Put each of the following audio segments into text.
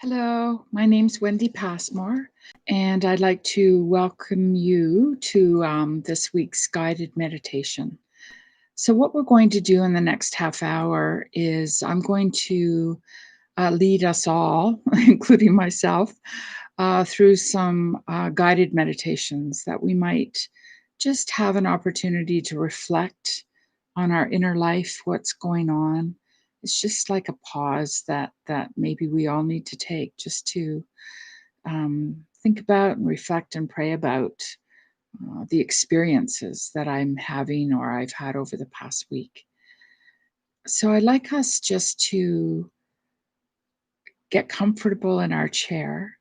Hello, my name's Wendy Passmore, and I'd like to welcome you to this week's guided meditation. So, what we're going to do in the next half hour is I'm going to lead us all, including myself, through some guided meditations that we might just have an opportunity to reflect on our inner life, what's going on. It's just like a pause that maybe we all need to take just to think about and reflect and pray about the experiences that I'm having or I've had over the past week. So I'd like us just to get comfortable in our chair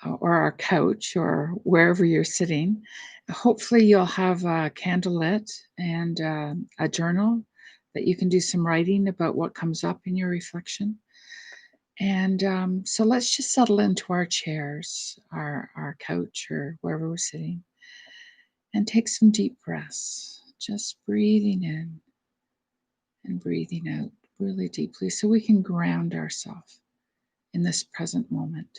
or our couch or wherever you're sitting. Hopefully, you'll have a candle lit and a journal that you can do some writing about what comes up in your reflection. And so let's just settle into our chairs, our couch, or wherever we're sitting, and take some deep breaths, just breathing in and breathing out really deeply so we can ground ourselves in this present moment.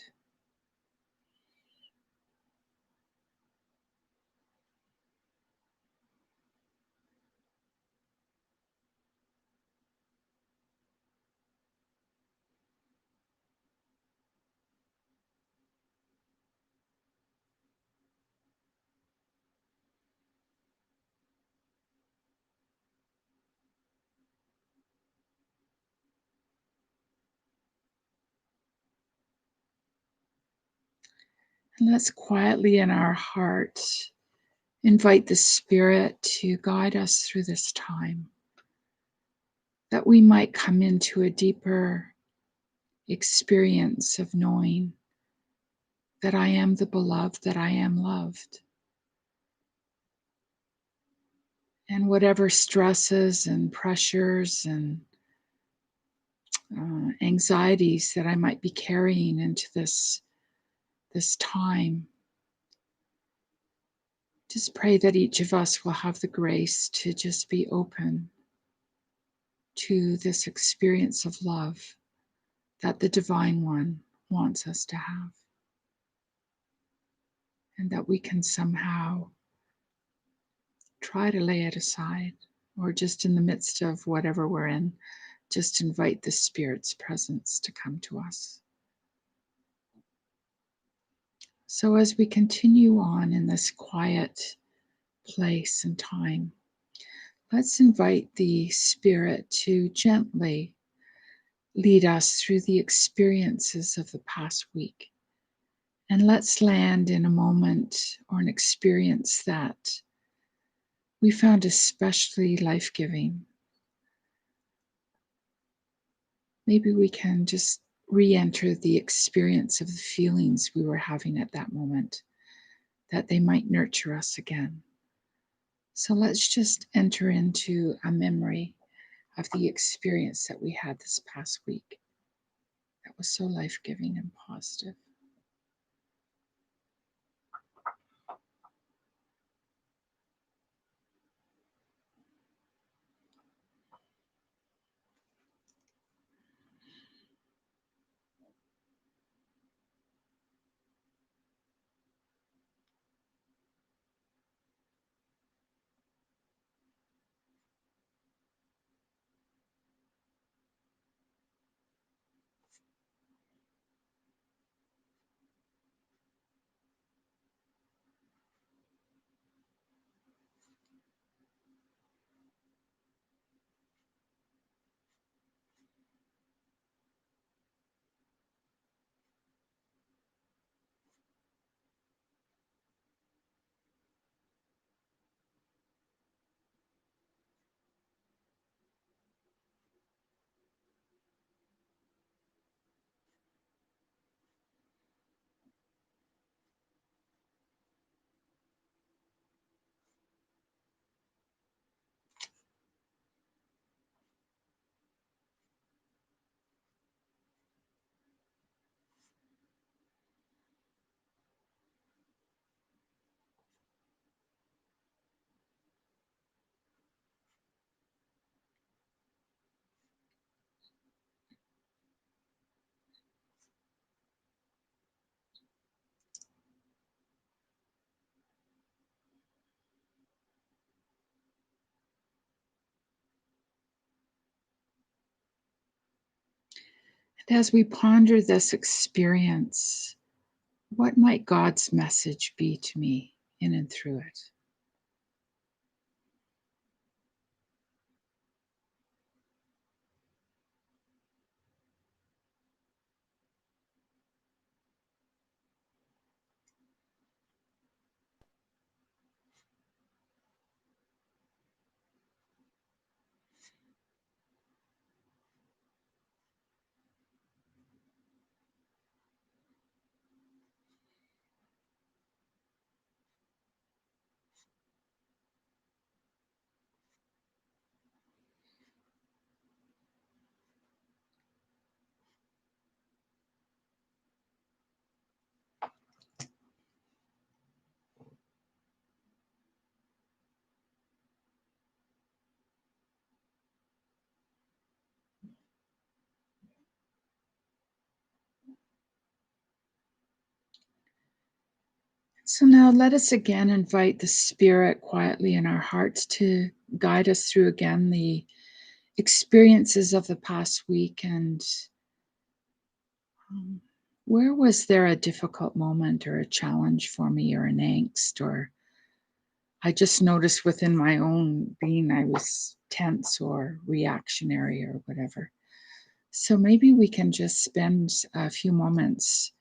And let's quietly in our hearts invite the Spirit to guide us through this time, that we might come into a deeper experience of knowing that I am the beloved, that I am loved. And whatever stresses and pressures and anxieties that I might be carrying into this time, just pray that each of us will have the grace to just be open to this experience of love that the Divine One wants us to have, and that we can somehow try to lay it aside, or just in the midst of whatever we're in, just invite the Spirit's presence to come to us. So, as we continue on in this quiet place and time, let's invite the Spirit to gently lead us through the experiences of the past week. And let's land in a moment or an experience that we found especially life giving. Maybe we can just re enter the experience of the feelings we were having at that moment, that they might nurture us again. So let's just enter into a memory of the experience that we had this past week that was so life giving and positive. As we ponder this experience, what might God's message be to me in and through it? So now let us again invite the Spirit quietly in our hearts to guide us through again the experiences of the past week. And um, where was there a difficult moment or a challenge for me or an angst? Or I just noticed within my own being I was tense or reactionary or whatever. So maybe we can just spend a few moments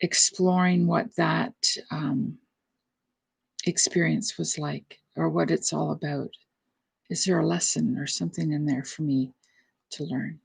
exploring what that experience was like or what it's all about. Is there a lesson or something in there for me to learn?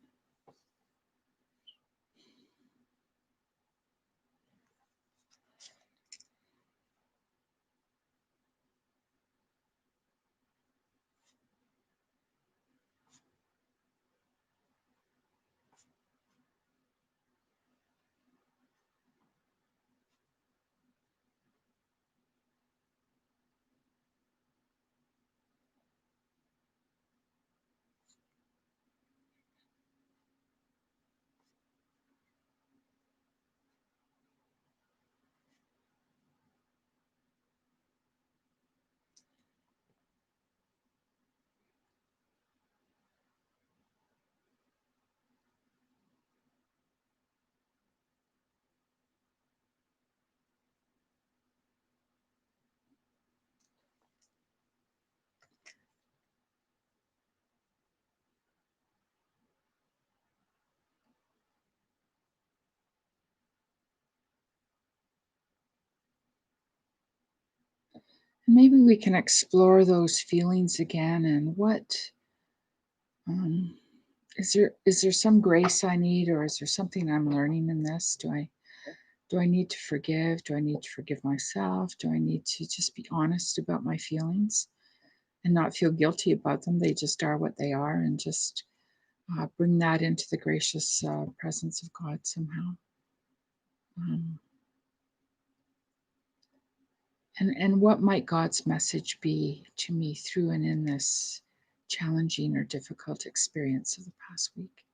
Maybe we can explore those feelings again and what um, is there some grace I need or is there something I'm learning in this? Do I need to forgive? Do I need to forgive myself? Do I need to just be honest about my feelings and not feel guilty about them? They just are what they are, and just bring that into the gracious presence of God somehow. Um, and what might God's message be to me through and in this challenging or difficult experience of the past week?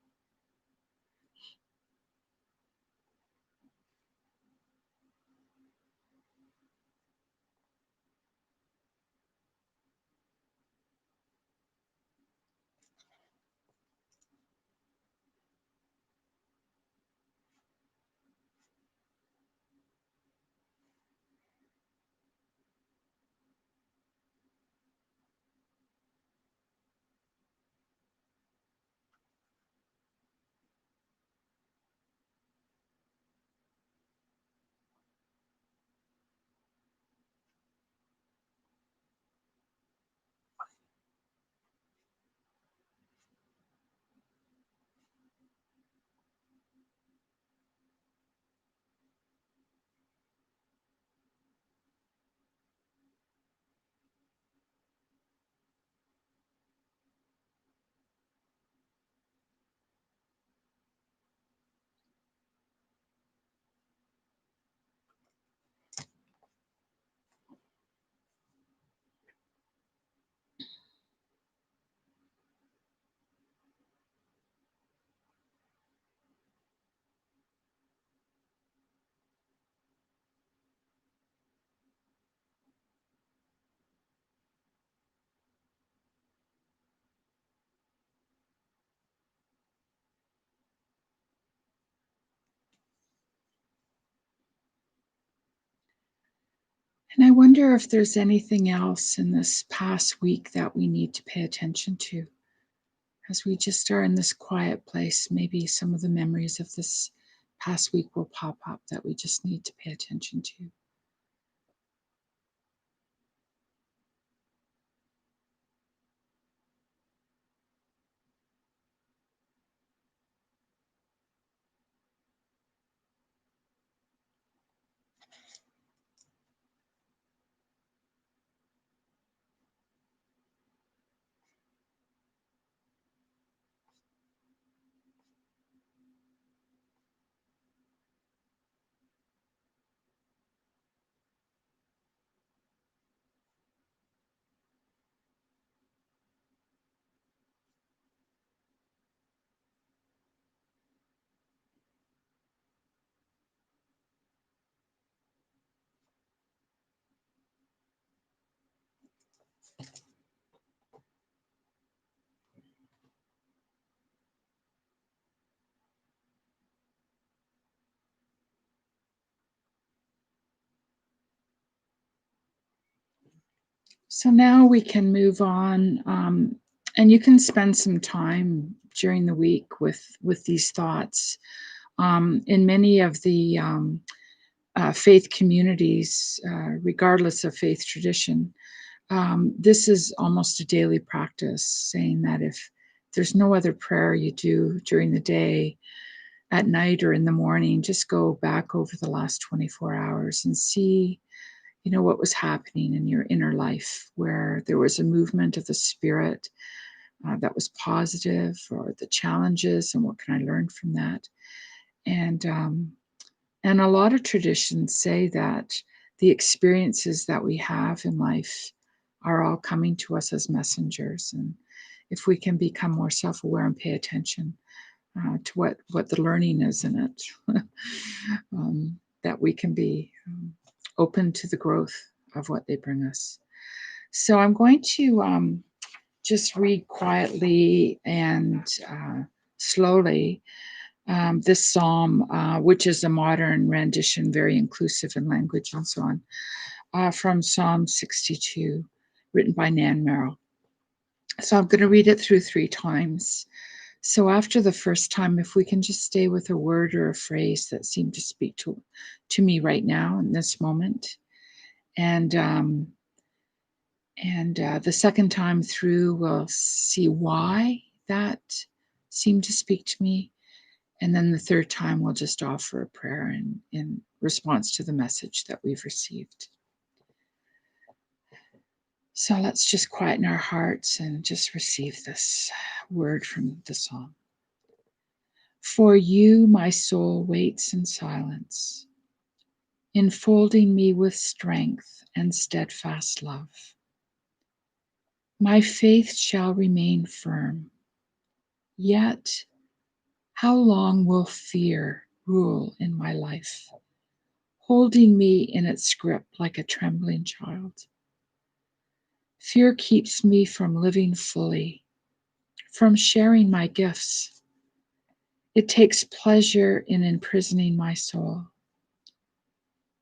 And I wonder if there's anything else in this past week that we need to pay attention to as we just are in this quiet place. Maybe some of the memories of this past week will pop up that we just need to pay attention to. So now we can move on, and you can spend some time during the week with these thoughts. In many of the faith communities, regardless of faith tradition, this is almost a daily practice, saying that if there's no other prayer you do during the day, at night, or in the morning, just go back over the last 24 hours and see, what was happening in your inner life, where there was a movement of the spirit that was positive, or the challenges, and what can I learn from that? And and a lot of traditions say that the experiences that we have in life are all coming to us as messengers, and if we can become more self-aware and pay attention to what the learning is in it, that we can be open to the growth of what they bring us. So I'm going to just read quietly and slowly this psalm, which is a modern rendition, very inclusive in language and so on, from Psalm 62, written by Nan Merrill. So I'm going to read it through 3 times. So after the first time, if we can just stay with a word or a phrase that seemed to speak to me right now in this moment, and the second time through, we'll see why that seemed to speak to me. And then the third time, we'll just offer a prayer in response to the message that we've received. So let's just quieten our hearts and just receive this word from the psalm. For you, my soul waits in silence, enfolding me with strength and steadfast love. My faith shall remain firm, yet how long will fear rule in my life, holding me in its grip like a trembling child? Fear keeps me from living fully, from sharing my gifts. It takes pleasure in imprisoning my soul.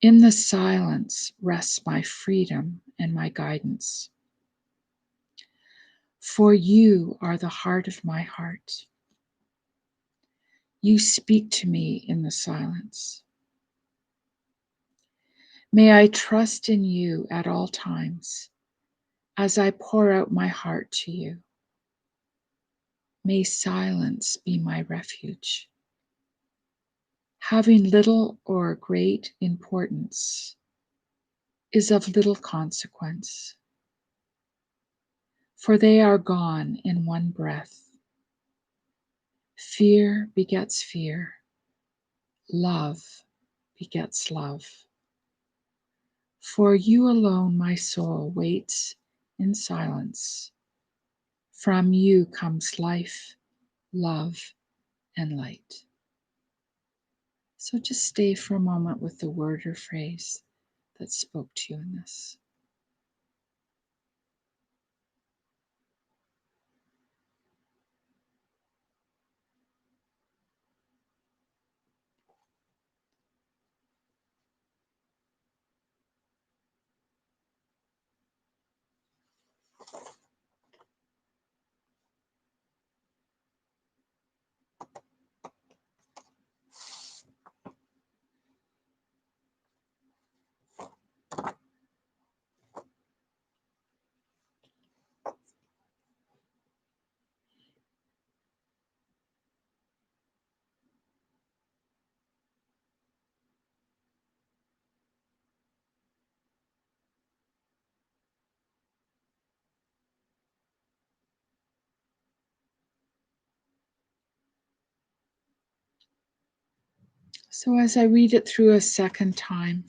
In the silence rests my freedom and my guidance. For you are the heart of my heart. You speak to me in the silence. May I trust in you at all times as I pour out my heart to you. May silence be my refuge. Having little or great importance is of little consequence, for they are gone in one breath. Fear begets fear. Love begets love. For you alone my soul waits in silence. From you comes life, love, and light. So just stay for a moment with the word or phrase that spoke to you in this. So as I read it through a second time,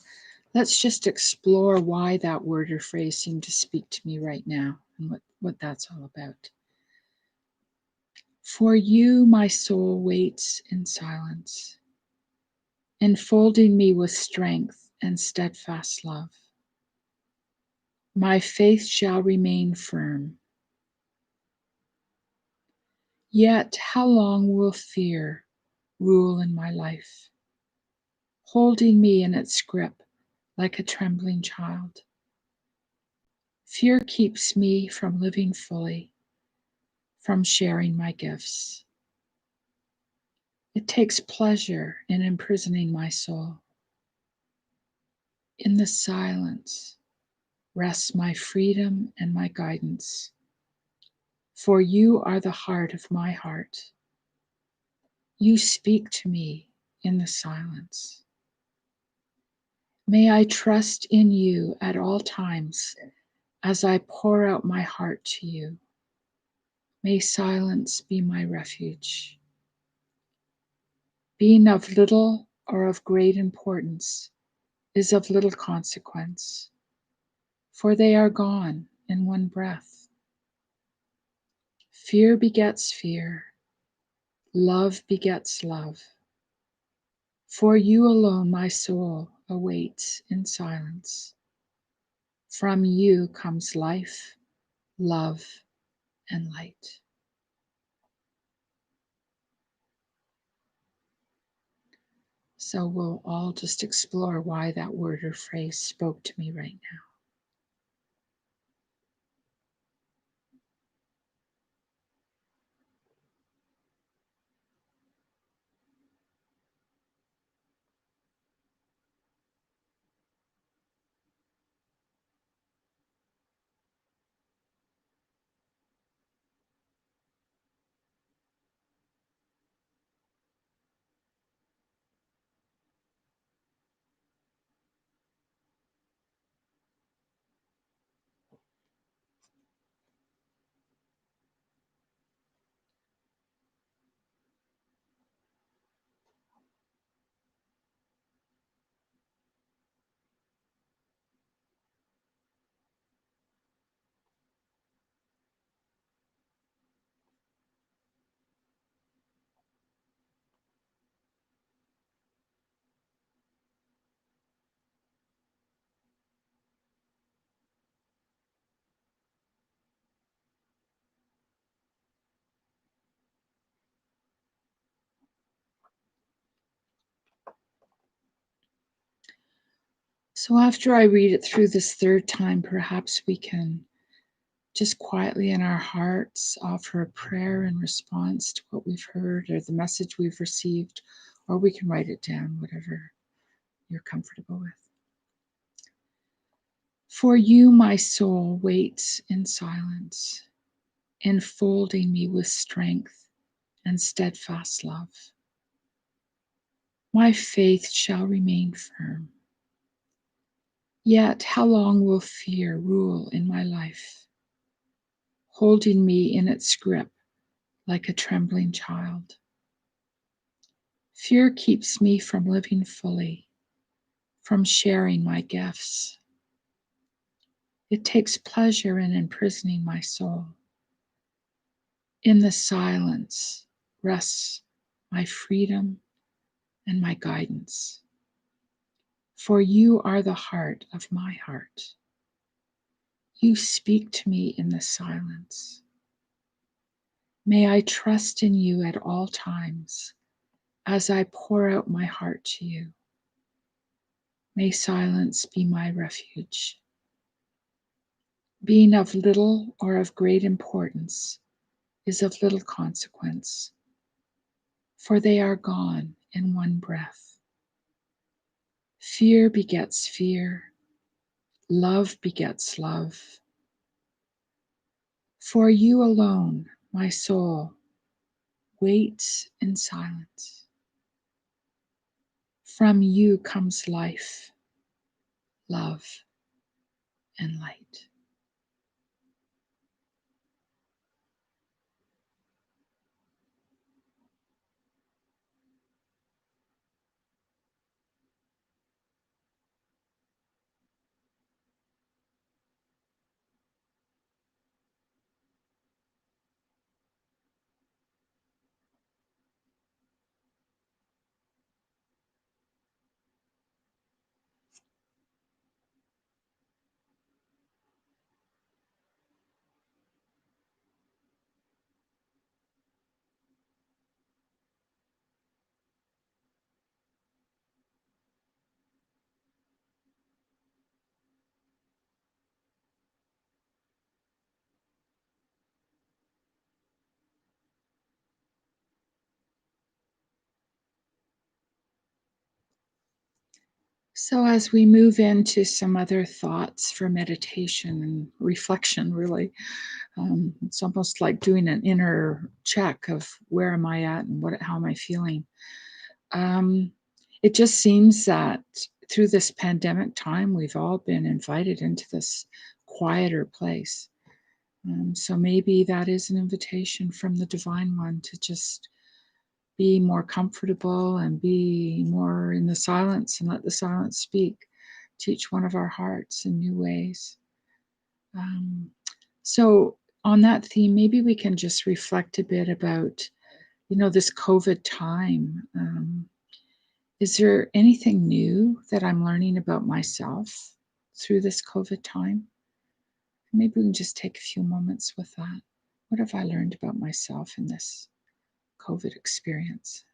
let's just explore why that word or phrase seemed to speak to me right now and what that's all about. For you, my soul waits in silence, enfolding me with strength and steadfast love. My faith shall remain firm. Yet how long will fear rule in my life, holding me in its grip like a trembling child? Fear keeps me from living fully, from sharing my gifts. It takes pleasure in imprisoning my soul. In the silence rests my freedom and my guidance, for you are the heart of my heart. You speak to me in the silence. May I trust in you at all times as I pour out my heart to you. May silence be my refuge. Being of little or of great importance is of little consequence, for they are gone in one breath. Fear begets fear, love begets love. For you alone my soul awaits in silence. From you comes life, love, and light. So we'll all just explore why that word or phrase spoke to me right now. So after I read it through this third time, perhaps we can just quietly in our hearts offer a prayer in response to what we've heard or the message we've received, or we can write it down, whatever you're comfortable with. For you, my soul waits in silence, enfolding me with strength and steadfast love. My faith shall remain firm. Yet how long will fear rule in my life, holding me in its grip like a trembling child? Fear keeps me from living fully, from sharing my gifts. It takes pleasure in imprisoning my soul. In the silence rests my freedom and my guidance. For you are the heart of my heart. You speak to me in the silence. May I trust in you at all times as I pour out my heart to you. May silence be my refuge. Being of little or of great importance is of little consequence, for they are gone in one breath. Fear begets fear, love begets love. For you alone, my soul, waits in silence. From you comes life, love, and light. So, as we move into some other thoughts for meditation and reflection, really, it's almost like doing an inner check of where am I at and how am I feeling. Um, it just seems that through this pandemic time, we've all been invited into this quieter place. So maybe that is an invitation from the Divine One to just be more comfortable and be more in the silence and let the silence speak to each one of our hearts in new ways. Um, so, on that theme, maybe we can just reflect a bit about, this COVID time. Is there anything new that I'm learning about myself through this COVID time? Maybe we can just take a few moments with that. What have I learned about myself in this COVID experience?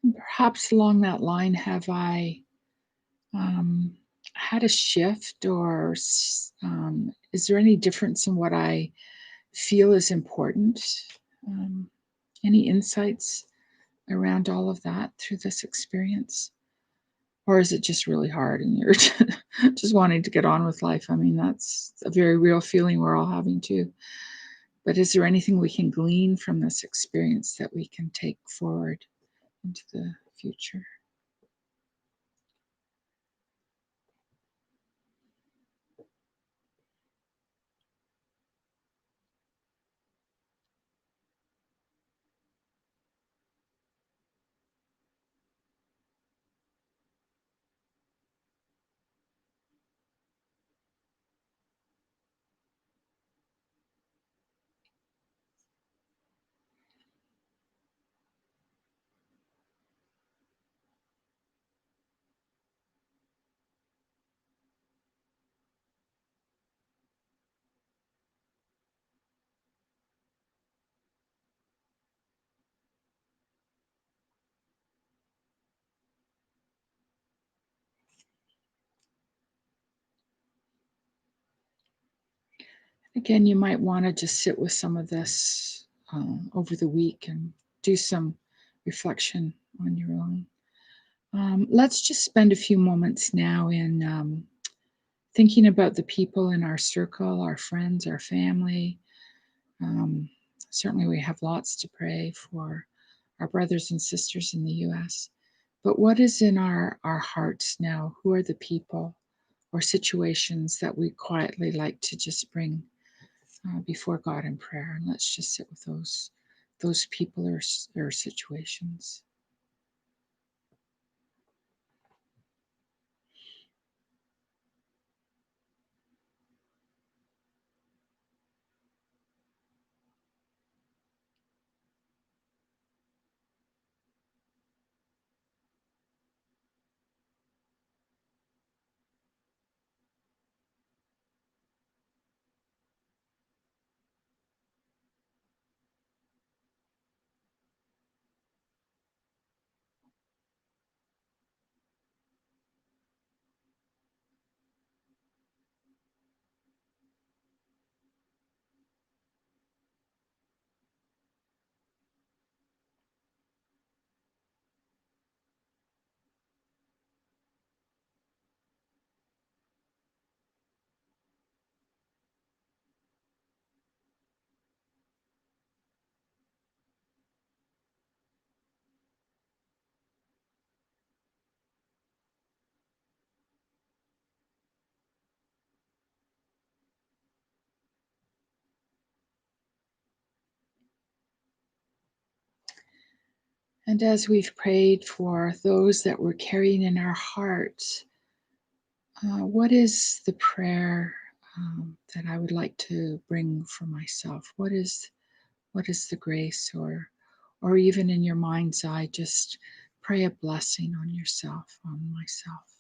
And perhaps along that line, have I um, had a shift, or is there any difference in what I feel is important? Um, any insights around all of that through this experience? Or is it just really hard and you're just wanting to get on with life? I mean, that's a very real feeling we're all having too. But is there anything we can glean from this experience that we can take forward into the future? Again, you might want to just sit with some of this over the week and do some reflection on your own. Let's just spend a few moments now in thinking about the people in our circle, our friends, our family. Um, Certainly, we have lots to pray for our brothers and sisters in the US. But what is in our hearts now? Who are the people or situations that we quietly like to just bring before God in prayer? And let's just sit with those people or situations. And as we've prayed for those that we're carrying in our hearts, what is the prayer that I would like to bring for myself? What is the grace, or even in your mind's eye, just pray a blessing on yourself, on myself.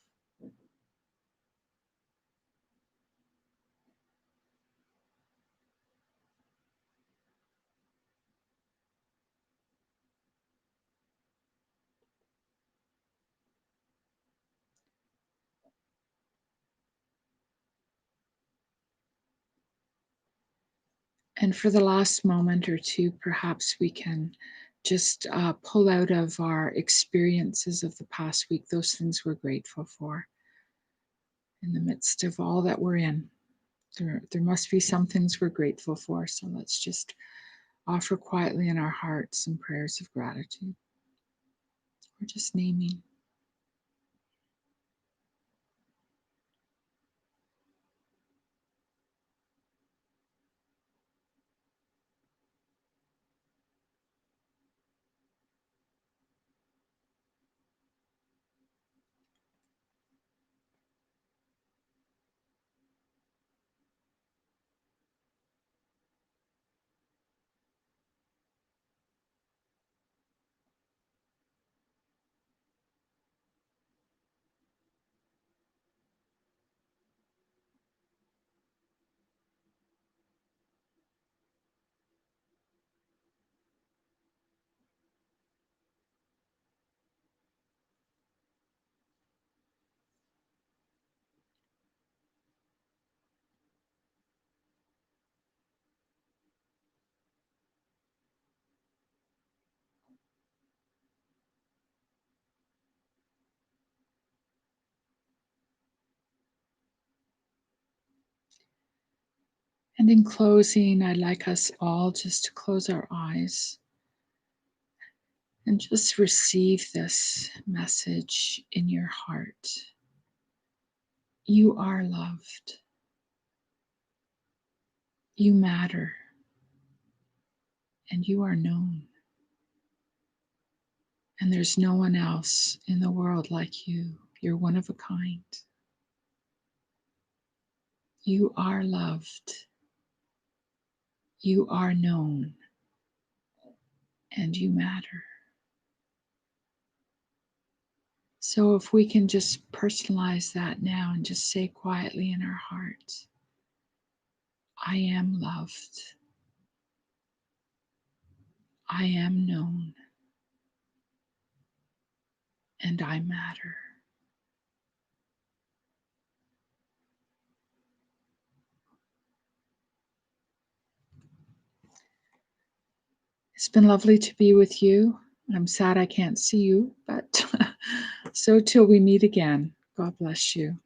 And for the last moment or two, perhaps we can just pull out of our experiences of the past week those things we're grateful for in the midst of all that we're in. There must be some things we're grateful for. So let's just offer quietly in our hearts some prayers of gratitude. We're just naming. And in closing, I'd like us all just to close our eyes and just receive this message in your heart. You are loved. You matter. And you are known. And there's no one else in the world like you. You're one of a kind. You are loved. You are known. And you matter. So if we can just personalize that now and just say quietly in our hearts, I am loved. I am known. And I matter. It's been lovely to be with you. I'm sad I can't see you, but so till we meet again, God bless you.